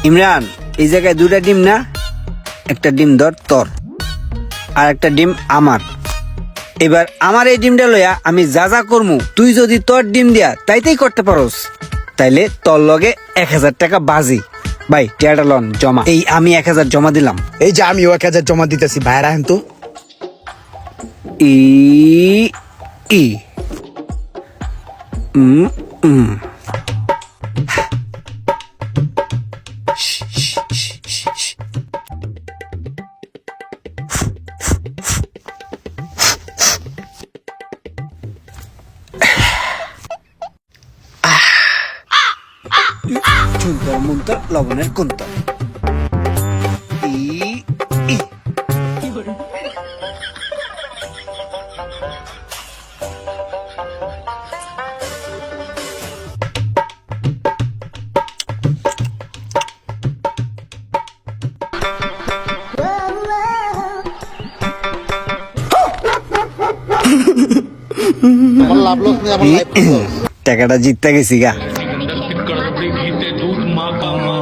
ইমরান, এই জায়গায় দুটা ডিম না? একটা ডিম ধর তোর, আর একটা ডিম আমার। এবার আমার এই ডিমটা লইয়া আমি যা যা করমু, তুই যদি তোর ডিম দিয়া তাইতেই করতে পারোস, তাইলে তোর লগে 1000 টাকা বাজি। ভাই টিয়াটা লন জমা। এই আমি 1000 জমা দিলাম। এই যে আমিও 1000 জমা দিতেছি, ভাইরা হেন তো। ই ই উম, উম। চুলতার মুন্তার লবণের কুন্তর। ই ই আমার লাভ লস নেই, আমার লাইফ টাকাটা জিততে গেছি গা। सिकंदर की कड़कती घी से दूध माँ का माँ